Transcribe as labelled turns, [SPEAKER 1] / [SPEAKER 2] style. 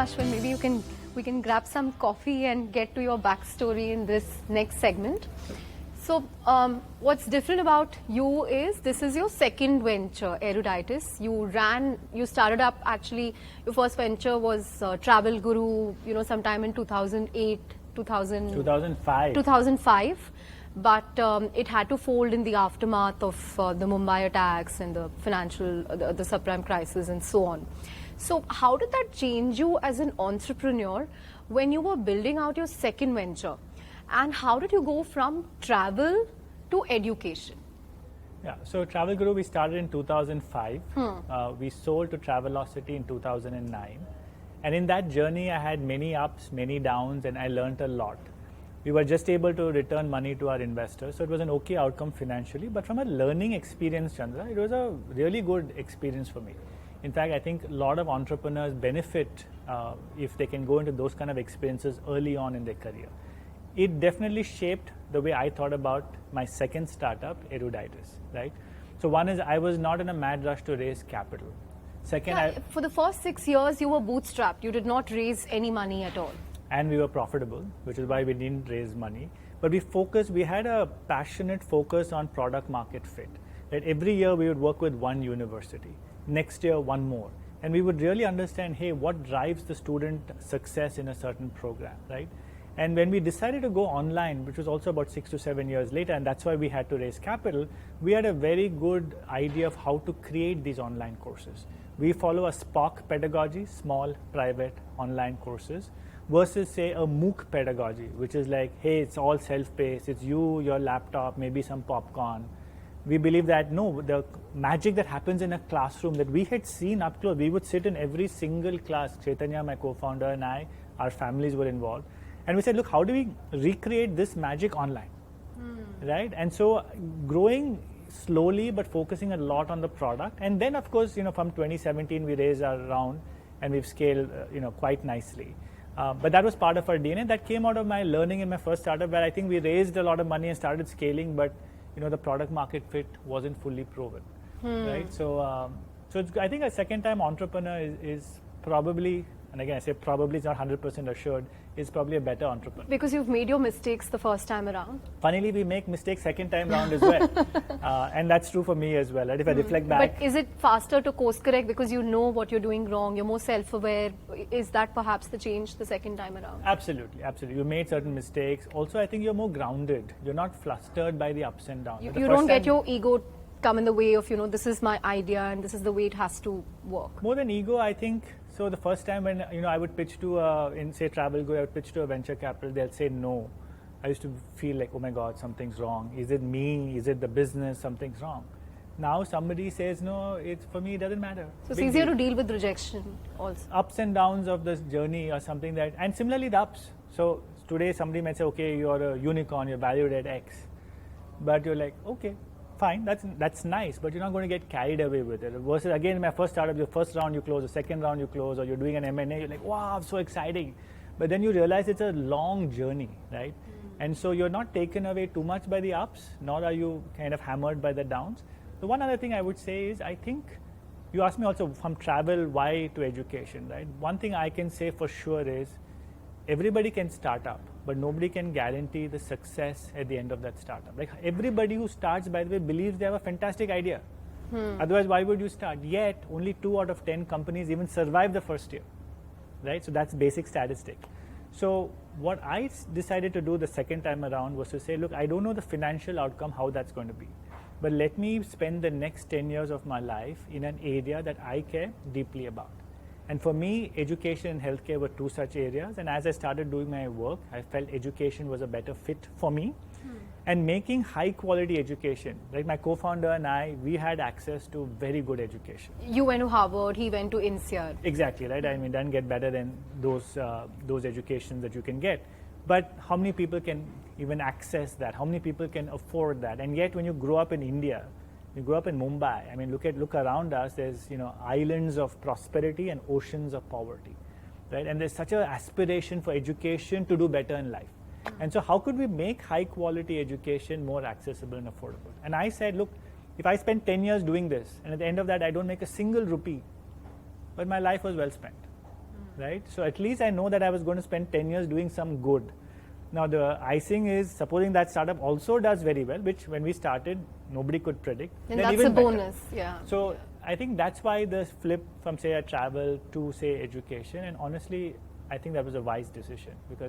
[SPEAKER 1] Ashwin, maybe we can grab some coffee and get to your backstory in this next segment. So, what's different about you is this is your second venture, Eruditis. You started up actually. Your first venture was Travel Guru. Sometime in 2008,
[SPEAKER 2] 2005.
[SPEAKER 1] 2005. But it had to fold in the aftermath of the Mumbai attacks and the the subprime crisis and so on. So how did that change you as an entrepreneur when you were building out your second venture? And how did you go from travel to education?
[SPEAKER 2] Yeah, so Travel Guru we started in 2005. We sold to Travelocity in 2009. And in that journey, I had many ups, many downs, and I learned a lot. We were just able to return money to our investors, so it was an okay outcome financially. But from a learning experience, Chandra, it was a really good experience for me. In fact, I think a lot of entrepreneurs benefit if they can go into those kind of experiences early on in their career. It definitely shaped the way I thought about my second startup, Eruditis, right? So one is I was not in a mad rush to raise capital. Second,
[SPEAKER 1] for the first 6 years, you were bootstrapped. You did not raise any money at all.
[SPEAKER 2] And we were profitable, which is why we didn't raise money. But we had a passionate focus on product market fit. That every year we would work with one university. Next year, one more. And we would really understand, hey, what drives the student success in a certain program, right? And when we decided to go online, which was also about 6 to 7 years later, and that's why we had to raise capital, we had a very good idea of how to create these online courses. We follow a SPOC pedagogy, small, private, online courses, versus say a MOOC pedagogy, which is like, hey, it's all self-paced, it's you, your laptop, maybe some popcorn. We believe that no, the magic that happens in a classroom that we had seen up close, we would sit in every single class, Chaitanya, my co-founder, and I, our families were involved. And we said, look, how do we recreate this magic online, right? And so growing slowly, but focusing a lot on the product. And then of course, from 2017, we raised our round and we've scaled, quite nicely. But that was part of our DNA. That came out of my learning in my first startup, where I think we raised a lot of money and started scaling, but the product market fit wasn't fully proven, right? So, I think a second-time entrepreneur is probably, and again I say probably, it's not 100% assured, is probably a better entrepreneur.
[SPEAKER 1] Because you've made your mistakes the first time around.
[SPEAKER 2] Funnily, we make mistakes second time round as well, and that's true for me as well. Right? If I reflect back,
[SPEAKER 1] but is it faster to course correct because you know what you're doing wrong? You're more self-aware. Is that perhaps the change the second time around?
[SPEAKER 2] Absolutely, absolutely. You made certain mistakes. Also, I think you're more grounded. You're not flustered by the ups and downs.
[SPEAKER 1] You don't get your ego come in the way of this is my idea and this is the way it has to work.
[SPEAKER 2] More than ego, I think. So the first time when I would pitch to in say Travel Guru, I would pitch to a venture capital, they'll say no. I used to feel like, oh my God, something's wrong. Is it me? Is it the business? Something's wrong. Now somebody says no, it's for me, it doesn't matter.
[SPEAKER 1] So it's easier to deal with rejection also.
[SPEAKER 2] Ups and downs of this journey or something that, and similarly the ups. So today somebody might say, okay, you're a unicorn, you're valued at X, but you're like, okay, fine, that's nice, but you're not going to get carried away with it. Versus again, in my first startup, your first round you close, the second round you close, or you're doing an M&A, you're like, wow, so exciting. But then you realize it's a long journey, right? And so you're not taken away too much by the ups, nor are you kind of hammered by the downs. The one other thing I would say is, I think, you asked me also from travel, why to education, right? One thing I can say for sure is, everybody can start up, but nobody can guarantee the success at the end of that startup. Like everybody who starts, by the way, believes they have a fantastic idea. Otherwise, why would you start? Yet, only 2 out of 10 companies even survive the first year, right? So that's basic statistic. So what I decided to do the second time around was to say, look, I don't know the financial outcome, how that's going to be, but let me spend the next 10 years of my life in an area that I care deeply about. And for me, education and healthcare were 2 such areas. And as I started doing my work, I felt education was a better fit for me. And making high quality education, like my co-founder and I, we had access to very good education.
[SPEAKER 1] You went to Harvard, he went to INSEAD.
[SPEAKER 2] Exactly, right? I mean, doesn't get better than those educations that you can get. But how many people can even access that? How many people can afford that? And yet when you grow up in India, you grew up in Mumbai. I mean, look around us. There's islands of prosperity and oceans of poverty, right? And there's such an aspiration for education to do better in life. And so, how could we make high quality education more accessible and affordable? And I said, look, if I spend 10 years doing this, and at the end of that I don't make a single rupee, but my life was well spent. right? So at least I know that I was going to spend 10 years doing some good. Now the icing is, supposing that startup also does very well, which when we started, nobody could predict.
[SPEAKER 1] And
[SPEAKER 2] then
[SPEAKER 1] that's
[SPEAKER 2] even
[SPEAKER 1] a
[SPEAKER 2] better.
[SPEAKER 1] bonus, yeah.
[SPEAKER 2] So I think that's why the flip from say a travel to say education, and honestly, I think that was a wise decision because